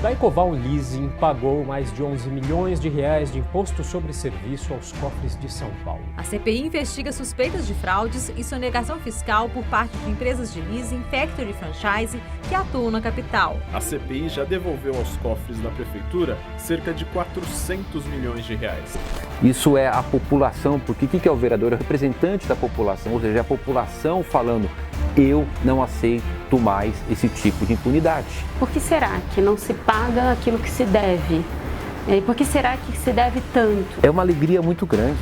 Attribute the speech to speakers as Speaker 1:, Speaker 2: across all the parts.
Speaker 1: da Ecoval Leasing pagou mais de 11 milhões de reais de imposto sobre serviço aos cofres de São Paulo.
Speaker 2: A CPI investiga suspeitas de fraudes e sonegação fiscal por parte de empresas de leasing, factory e franchise que atuam na capital.
Speaker 3: A CPI já devolveu aos cofres da prefeitura cerca de 400 milhões de reais.
Speaker 4: Isso é a população, porque o que é o vereador? É o representante da população, ou seja, é a população falando: eu não aceito mais esse tipo de impunidade.
Speaker 5: Por que será que não se paga aquilo que se deve? Por que será que se deve tanto?
Speaker 4: É uma alegria muito grande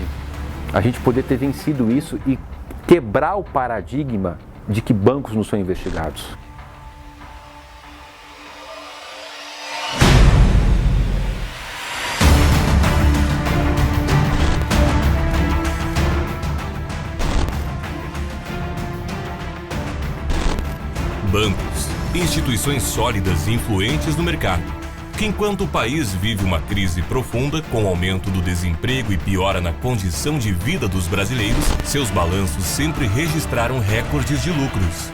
Speaker 4: a gente poder ter vencido isso e quebrar o paradigma de que bancos não são investigados.
Speaker 6: Bancos, instituições sólidas e influentes no mercado, que enquanto o país vive uma crise profunda com o aumento do desemprego e piora na condição de vida dos brasileiros, seus balanços sempre registraram recordes de lucros.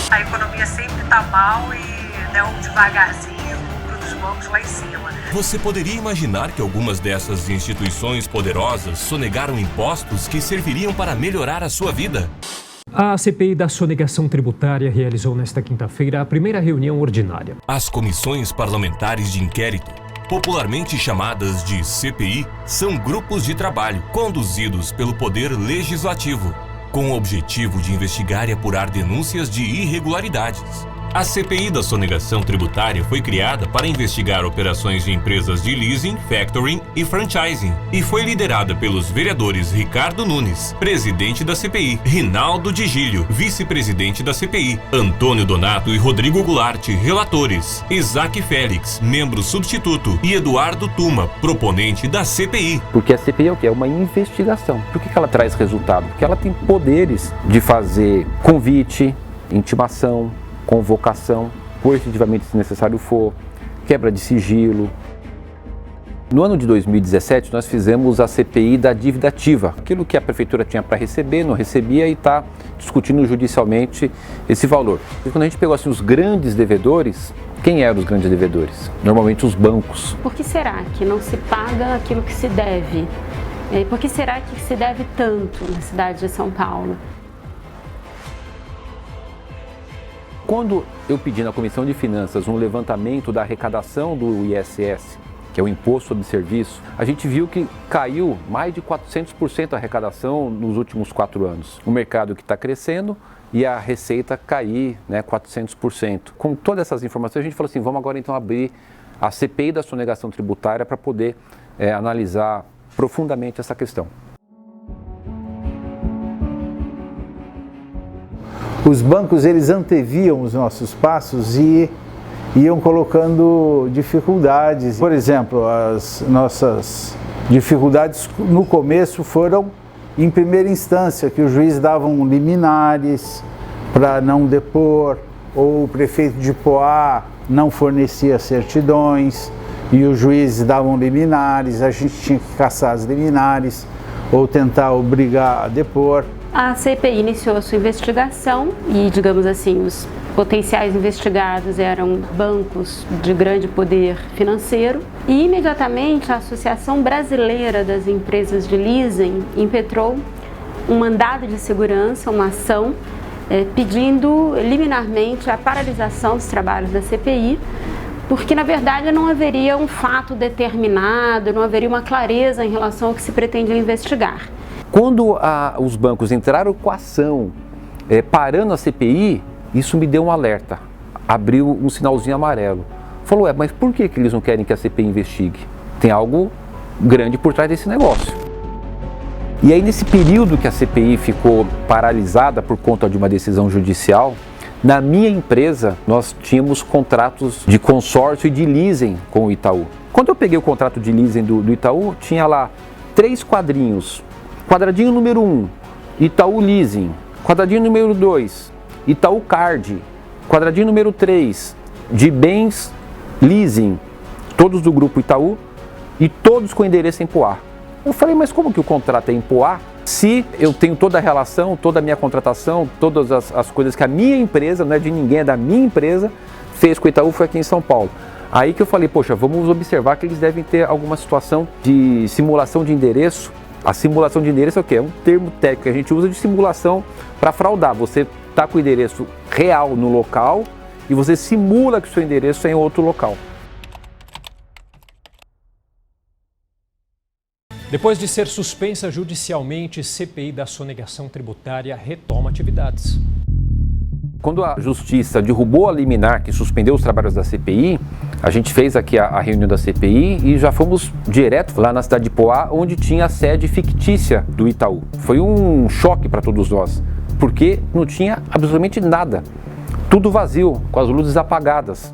Speaker 7: A economia sempre está mal e devagarzinho o lucro dos bancos lá em cima.
Speaker 6: Você poderia imaginar que algumas dessas instituições poderosas sonegaram impostos que serviriam para melhorar a sua vida?
Speaker 1: A CPI da sonegação tributária realizou nesta quinta-feira a primeira reunião ordinária.
Speaker 6: As comissões parlamentares de inquérito, popularmente chamadas de CPI, são grupos de trabalho conduzidos pelo Poder Legislativo, com o objetivo de investigar e apurar denúncias de irregularidades. A CPI da sonegação tributária foi criada para investigar operações de empresas de leasing, factoring e franchising e foi liderada pelos vereadores Ricardo Nunes, presidente da CPI, Rinaldo Digílio, vice-presidente da CPI, Antônio Donato e Rodrigo Goulart, relatores, Isaac Félix, membro substituto, e Eduardo Tuma, proponente da CPI.
Speaker 4: Porque a CPI é o quê? É uma investigação. Por que ela traz resultado? Porque ela tem poderes de fazer convite, intimação, convocação, coercitivamente se necessário for, quebra de sigilo. No ano de 2017, nós fizemos a CPI da dívida ativa, aquilo que a prefeitura tinha para receber, não recebia e está discutindo judicialmente esse valor. E quando a gente pegou assim, os grandes devedores, quem eram os grandes devedores? Normalmente os bancos.
Speaker 5: Por que será que não se paga aquilo que se deve? Por que será que se deve tanto na cidade de São Paulo?
Speaker 4: Quando eu pedi na Comissão de Finanças um levantamento da arrecadação do ISS, que é o Imposto sobre Serviço, a gente viu que caiu mais de 400% a arrecadação nos últimos 4 anos. O mercado que está crescendo e a receita cair 400%. Com todas essas informações, a gente falou assim, vamos agora então abrir a CPI da sonegação tributária para poder analisar profundamente essa questão.
Speaker 8: Os bancos, eles anteviam os nossos passos e iam colocando dificuldades. Por exemplo, as nossas dificuldades no começo foram em primeira instância, que os juízes davam liminares para não depor, ou o prefeito de Poá não fornecia certidões e os juízes davam liminares, a gente tinha que caçar as liminares ou tentar obrigar a depor.
Speaker 5: A CPI iniciou a sua investigação e, digamos assim, os potenciais investigados eram bancos de grande poder financeiro e, imediatamente, a Associação Brasileira das Empresas de Leasing impetrou um mandado de segurança, uma ação, pedindo liminarmente a paralisação dos trabalhos da CPI, porque, na verdade, não haveria um fato determinado, não haveria uma clareza em relação ao que se pretendia investigar.
Speaker 4: Quando os bancos entraram com a ação parando a CPI, isso me deu um alerta, abriu um sinalzinho amarelo. Falou, mas por que eles não querem que a CPI investigue? Tem algo grande por trás desse negócio. E aí, nesse período que a CPI ficou paralisada por conta de uma decisão judicial, na minha empresa nós tínhamos contratos de consórcio e de leasing com o Itaú. Quando eu peguei o contrato de leasing do Itaú, tinha lá 3 quadrinhos. Quadradinho número 1, Itaú Leasing. Quadradinho número 2, Itaú Card. Quadradinho número 3, de bens leasing. Todos do grupo Itaú e todos com endereço em Poá. Eu falei, mas como que o contrato é em Poá? Se eu tenho toda a relação, toda a minha contratação, todas as coisas que a minha empresa, não é de ninguém, é da minha empresa, fez com o Itaú, foi aqui em São Paulo. Aí que eu falei, poxa, vamos observar que eles devem ter alguma situação de simulação de endereço. A simulação de endereço é o quê? É um termo técnico que a gente usa de simulação para fraudar. Você está com o endereço real no local e você simula que o seu endereço é em outro local.
Speaker 1: Depois de ser suspensa judicialmente, CPI da sonegação tributária retoma atividades.
Speaker 4: Quando a Justiça derrubou a liminar que suspendeu os trabalhos da CPI, a gente fez aqui a reunião da CPI e já fomos direto lá na cidade de Poá, onde tinha a sede fictícia do Itaú. Foi um choque para todos nós, porque não tinha absolutamente nada. Tudo vazio, com as luzes apagadas.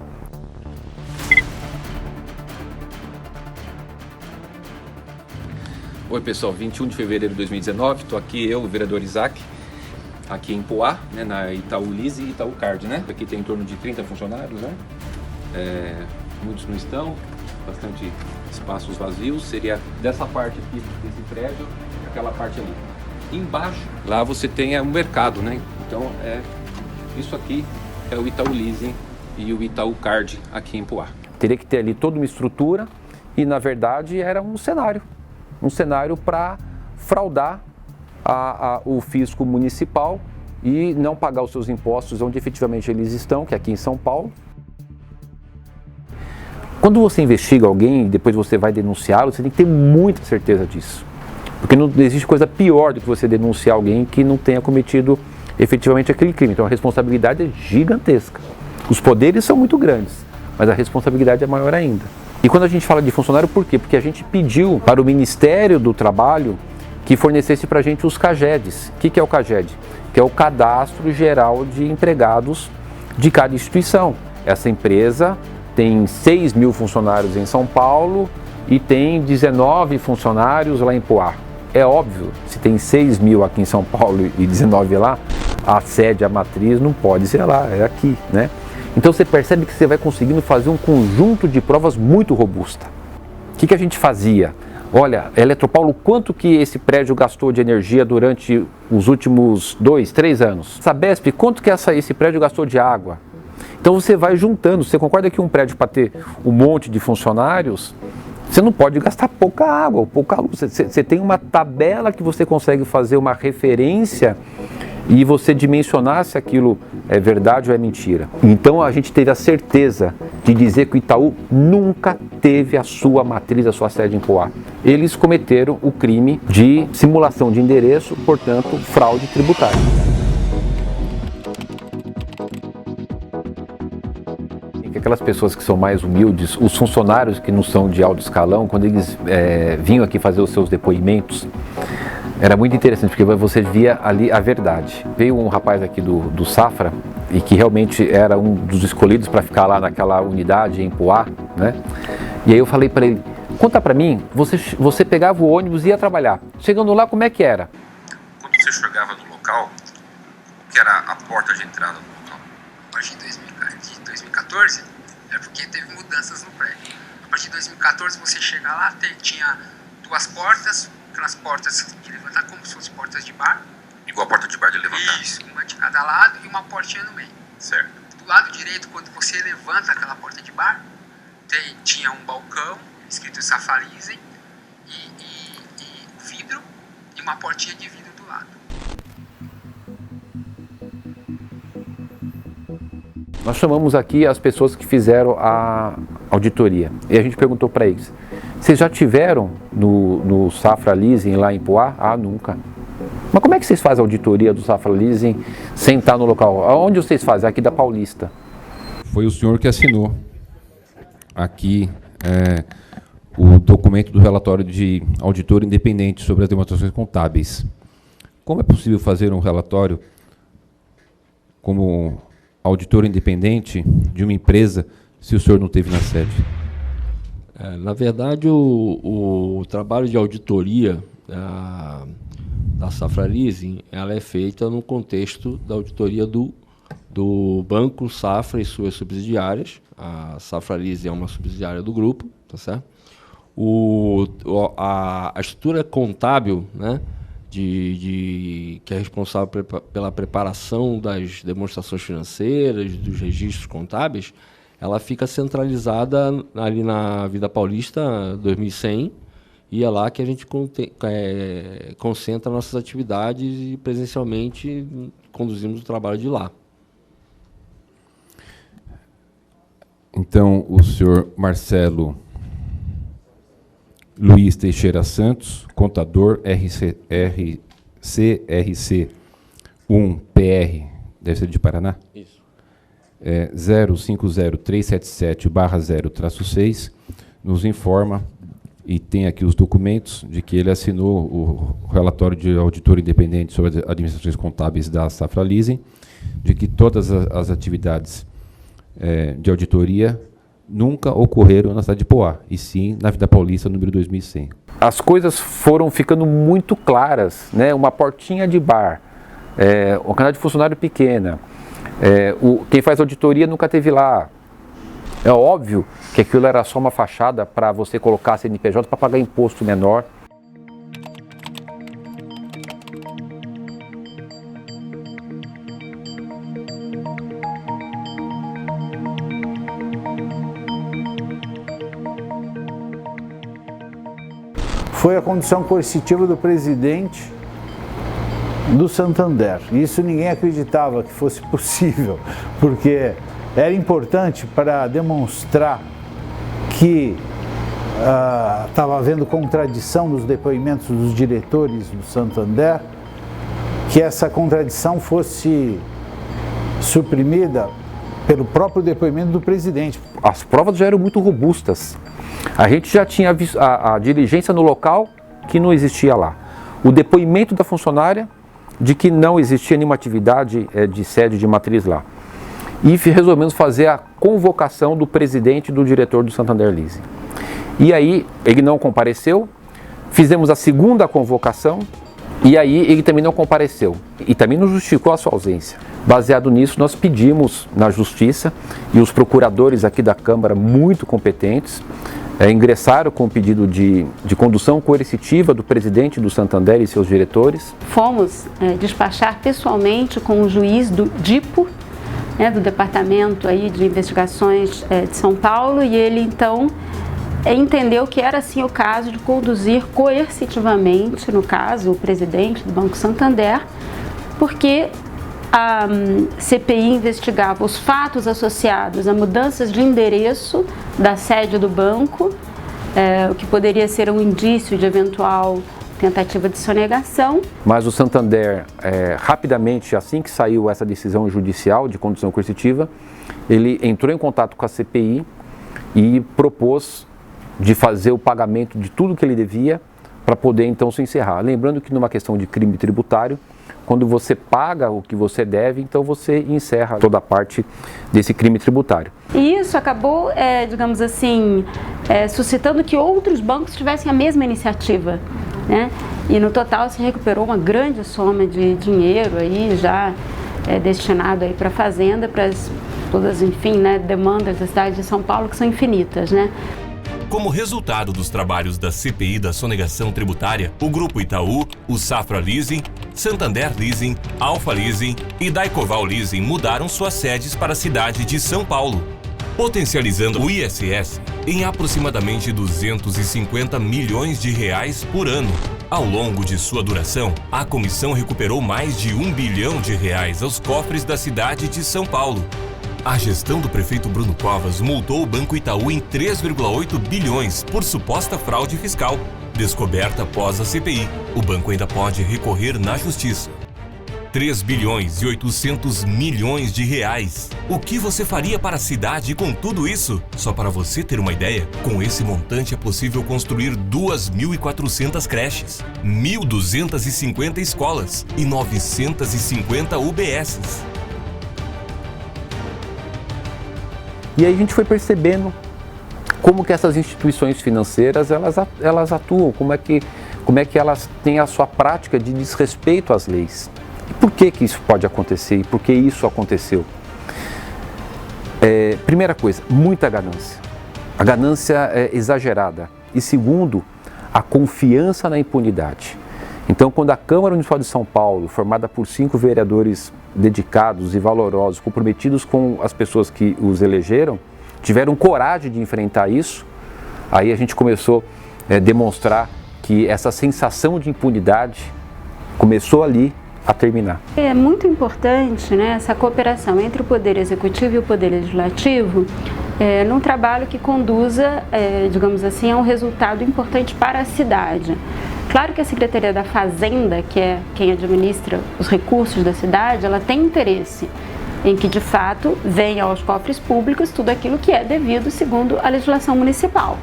Speaker 4: Oi pessoal, 21 de fevereiro de 2019, estou aqui eu, o vereador Isaac, aqui em Poá, né, na Itaú Leasing e Itaú Card, né? Aqui tem em torno de 30 funcionários, né? Muitos não estão, bastante espaços vazios, seria dessa parte aqui, desse prédio, aquela parte ali. Embaixo, lá você tem um mercado, né? Então, isso aqui é o Itaú Leasing e o Itaú Card aqui em Poá. Teria que ter ali toda uma estrutura e, na verdade, era um cenário para fraudar o fisco municipal e não pagar os seus impostos onde efetivamente eles estão, que é aqui em São Paulo. Quando você investiga alguém e depois você vai denunciá-lo, você tem que ter muita certeza disso. Porque não existe coisa pior do que você denunciar alguém que não tenha cometido efetivamente aquele crime. Então a responsabilidade é gigantesca. Os poderes são muito grandes, mas a responsabilidade é maior ainda. E quando a gente fala de funcionário, por quê? Porque a gente pediu para o Ministério do Trabalho que fornecesse para a gente os CAGEDs. O que é o CAGED? Que é o Cadastro Geral de Empregados de cada instituição. Essa empresa tem 6 mil funcionários em São Paulo e tem 19 funcionários lá em Poá. É óbvio, se tem 6 mil aqui em São Paulo e 19 lá, a sede, a matriz não pode ser lá, é aqui, né? Então você percebe que você vai conseguindo fazer um conjunto de provas muito robusta. O que a gente fazia? Olha, Eletropaulo, quanto que esse prédio gastou de energia durante os últimos 2, 3 anos? Sabesp, quanto que esse prédio gastou de água? Então você vai juntando. Você concorda que um prédio, para ter um monte de funcionários, você não pode gastar pouca água, pouca luz. Você tem uma tabela que você consegue fazer uma referência e você dimensionar se aquilo é verdade ou é mentira. Então a gente teve a certeza de dizer que o Itaú nunca teve a sua matriz, a sua sede em Poá. Eles cometeram o crime de simulação de endereço, portanto, fraude tributária. Aquelas pessoas que são mais humildes, os funcionários que não são de alto escalão, quando eles vinham aqui fazer os seus depoimentos, era muito interessante, porque você via ali a verdade. Veio um rapaz aqui do Safra, e que realmente era um dos escolhidos para ficar lá naquela unidade em Poá, né? E aí eu falei para ele, conta para mim, você pegava o ônibus e ia trabalhar. Chegando lá, como é que era?
Speaker 9: Quando você chegava no local, o que era a porta de entrada no local? A partir de 2014, é porque teve mudanças no prédio. A partir de 2014, você chega lá, tinha 2 portas, aquelas portas de levantar como se fossem portas de bar.
Speaker 4: Igual a porta de bar de levantar.
Speaker 9: Isso, uma de cada lado e uma portinha no meio.
Speaker 4: Certo.
Speaker 9: Do lado direito, quando você levanta aquela porta de bar, tinha um balcão escrito Safra-Leasing e vidro e uma portinha de vidro do lado.
Speaker 4: Nós chamamos aqui as pessoas que fizeram a auditoria e a gente perguntou para eles, vocês já tiveram no Safra-Leasing lá em Poá? Ah, nunca. Mas como é que vocês fazem a auditoria do Safra-Leasing sem estar no local? Onde vocês fazem? Aqui da Paulista.
Speaker 10: Foi o senhor que assinou aqui o documento do relatório de auditor independente sobre as demonstrações contábeis. Como é possível fazer um relatório como auditor independente de uma empresa se o senhor não esteve na sede?
Speaker 11: Na verdade, o trabalho de auditoria da Safra-Leasing, ela é feita no contexto da auditoria do Banco Safra e suas subsidiárias. A Safra-Leasing é uma subsidiária do grupo, tá certo? A estrutura contábil, né, que é responsável pela preparação das demonstrações financeiras, dos registros contábeis, ela fica centralizada ali na Vida Paulista 2100, e é lá que a gente concentra nossas atividades e presencialmente conduzimos o trabalho de lá.
Speaker 10: Então, o senhor Marcelo Luiz Teixeira Santos, contador CRC 1PR, deve ser de Paraná?
Speaker 11: Isso.
Speaker 10: 050377/0-6, nos informa, e tem aqui os documentos, de que ele assinou o relatório de auditor independente sobre as administrações contábeis da Safra Leasing, de que todas as atividades de auditoria nunca ocorreram na cidade de Poá, e sim na Vida Paulista, número 2100.
Speaker 4: As coisas foram ficando muito claras, né? Uma portinha de bar, uma quantidade de funcionário pequena, quem faz auditoria nunca teve lá. É óbvio que aquilo era só uma fachada para você colocar a CNPJ para pagar imposto menor.
Speaker 8: Foi a condução coercitiva do presidente do Santander. Isso ninguém acreditava que fosse possível, porque era importante para demonstrar que estava havendo contradição nos depoimentos dos diretores do Santander, que essa contradição fosse suprimida pelo próprio depoimento do presidente.
Speaker 4: As provas já eram muito robustas. A gente já tinha visto a diligência no local que não existia lá. O depoimento da funcionária de que não existia nenhuma atividade de sede de matriz lá. E resolvemos fazer a convocação do presidente e do diretor do Santander Leasing. E aí ele não compareceu, fizemos a segunda convocação e aí ele também não compareceu e também não justificou a sua ausência. Baseado nisso, nós pedimos na Justiça, e os procuradores aqui da Câmara, muito competentes, ingressaram com o pedido de condução coercitiva do presidente do Santander e seus diretores.
Speaker 5: Fomos despachar pessoalmente com o juiz do DIPO, do Departamento aí de Investigações de São Paulo, e ele então entendeu que era sim o caso de conduzir coercitivamente, no caso, o presidente do Banco Santander, porque a CPI investigava os fatos associados a mudanças de endereço da sede do banco, o que poderia ser um indício de eventual tentativa de sonegação.
Speaker 4: Mas o Santander, rapidamente, assim que saiu essa decisão judicial de condução coercitiva, ele entrou em contato com a CPI e propôs de fazer o pagamento de tudo que ele devia para poder então se encerrar. Lembrando que numa questão de crime tributário, quando você paga o que você deve, então você encerra toda a parte desse crime tributário.
Speaker 5: E isso acabou, digamos assim, suscitando que outros bancos tivessem a mesma iniciativa, né? E no total se recuperou uma grande soma de dinheiro aí já destinado aí para a Fazenda, para todas, enfim, né, demandas da cidade de São Paulo, que são infinitas, né?
Speaker 6: Como resultado dos trabalhos da CPI da sonegação tributária, o Grupo Itaú, o Safra Leasing, Santander Leasing, Alfa Leasing e Daicoval Leasing mudaram suas sedes para a cidade de São Paulo, potencializando o ISS em aproximadamente 250 milhões de reais por ano. Ao longo de sua duração, a comissão recuperou mais de R$1 bilhão aos cofres da cidade de São Paulo. A gestão do prefeito Bruno Covas multou o Banco Itaú em 3,8 bilhões por suposta fraude fiscal. Descoberta após a CPI, o banco ainda pode recorrer na Justiça. 3 bilhões e 800 milhões de reais. O que você faria para a cidade com tudo isso? Só para você ter uma ideia, com esse montante é possível construir 2.400 creches, 1.250 escolas e 950 UBSs.
Speaker 4: E aí a gente foi percebendo como que essas instituições financeiras elas atuam, como é que elas têm a sua prática de desrespeito às leis. E por que isso pode acontecer e por que isso aconteceu? Primeira coisa, muita ganância. A ganância é exagerada. E segundo, a confiança na impunidade. Então, quando a Câmara Municipal de São Paulo, formada por 5 vereadores dedicados e valorosos, comprometidos com as pessoas que os elegeram, tiveram coragem de enfrentar isso. Aí a gente começou a demonstrar que essa sensação de impunidade começou ali a terminar.
Speaker 5: É muito importante, né, essa cooperação entre o Poder Executivo e o Poder Legislativo num trabalho que conduza, digamos assim, a um resultado importante para a cidade. Claro que a Secretaria da Fazenda, que é quem administra os recursos da cidade, ela tem interesse em que, de fato, venha aos cofres públicos tudo aquilo que é devido segundo a legislação municipal.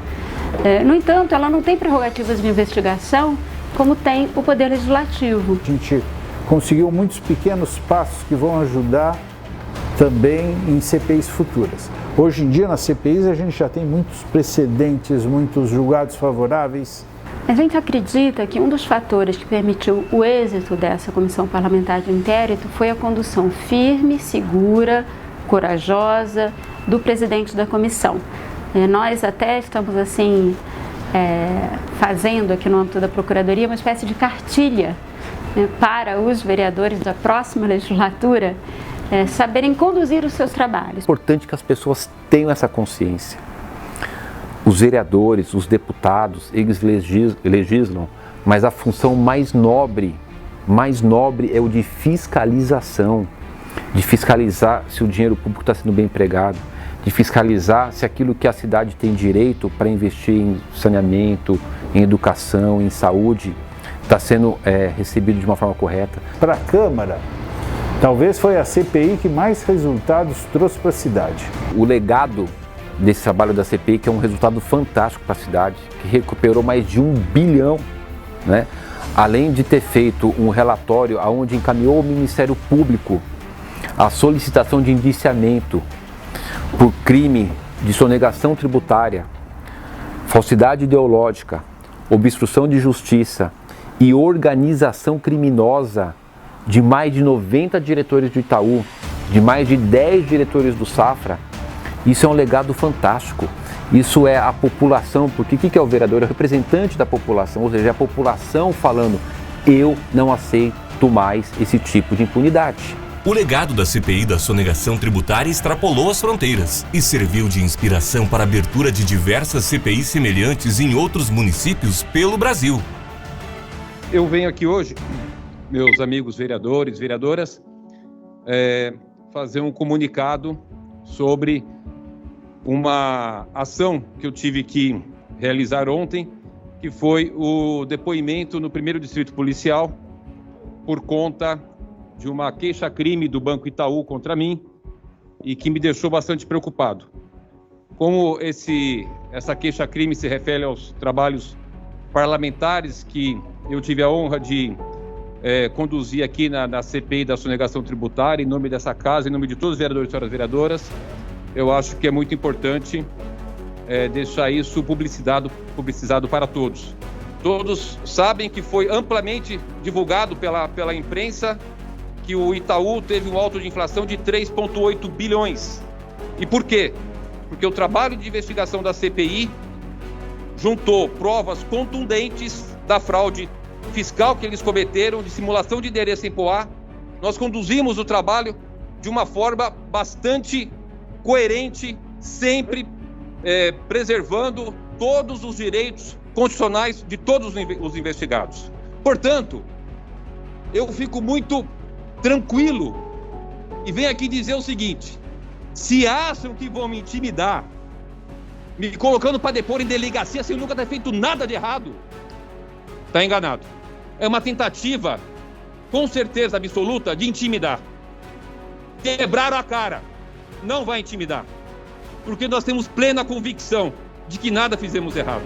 Speaker 5: No entanto, ela não tem prerrogativas de investigação como tem o Poder Legislativo.
Speaker 8: A gente conseguiu muitos pequenos passos que vão ajudar também em CPIs futuras. Hoje em dia, nas CPIs, a gente já tem muitos precedentes, muitos julgados favoráveis.
Speaker 5: A gente acredita que um dos fatores que permitiu o êxito dessa comissão parlamentar de inquérito foi a condução firme, segura, corajosa do presidente da comissão. Nós até estamos assim fazendo aqui no âmbito da Procuradoria uma espécie de cartilha para os vereadores da próxima legislatura saberem conduzir os seus trabalhos.
Speaker 4: É importante que as pessoas tenham essa consciência. Os vereadores, os deputados, eles legislam, mas a função mais nobre é o de fiscalização, de fiscalizar se o dinheiro público está sendo bem empregado, de fiscalizar se aquilo que a cidade tem direito para investir em saneamento, em educação, em saúde, está sendo recebido de uma forma correta.
Speaker 8: Para a Câmara, talvez foi a CPI que mais resultados trouxe para a cidade.
Speaker 4: O legado desse trabalho da CPI, que é um resultado fantástico para a cidade, que recuperou mais de 1 bilhão, né? Além de ter feito um relatório onde encaminhou ao Ministério Público a solicitação de indiciamento por crime de sonegação tributária, falsidade ideológica, obstrução de justiça e organização criminosa de mais de 90 diretores do Itaú, de mais de 10 diretores do Safra. Isso é um legado fantástico. Isso é a população, porque o que é o vereador? É o representante da população, ou seja, é a população falando: eu não aceito mais esse tipo de impunidade.
Speaker 6: O legado da CPI da sonegação tributária extrapolou as fronteiras e serviu de inspiração para a abertura de diversas CPIs semelhantes em outros municípios pelo Brasil.
Speaker 10: Eu venho aqui hoje, meus amigos vereadores, vereadoras, fazer um comunicado sobre uma ação que eu tive que realizar ontem, que foi o depoimento no 1º Distrito Policial por conta de uma queixa-crime do Banco Itaú contra mim e que me deixou bastante preocupado. Como essa queixa-crime se refere aos trabalhos parlamentares que eu tive a honra de conduzir aqui na CPI da sonegação tributária, em nome dessa casa, em nome de todos os vereadores e senhoras vereadoras, eu acho que é muito importante deixar isso publicizado para todos. Todos sabem que foi amplamente divulgado pela imprensa que o Itaú teve um alto de inflação de 3,8 bilhões. E por quê? Porque o trabalho de investigação da CPI juntou provas contundentes da fraude fiscal que eles cometeram, de simulação de endereço em Poá. Nós conduzimos o trabalho de uma forma bastante coerente, sempre preservando todos os direitos constitucionais de todos os investigados. Portanto, eu fico muito tranquilo e venho aqui dizer o seguinte: se acham que vão me intimidar, me colocando para depor em delegacia sem nunca ter feito nada de errado, está enganado. É uma tentativa, com certeza absoluta, de intimidar. Quebraram a cara. Não vai intimidar, porque nós temos plena convicção de que nada fizemos errado.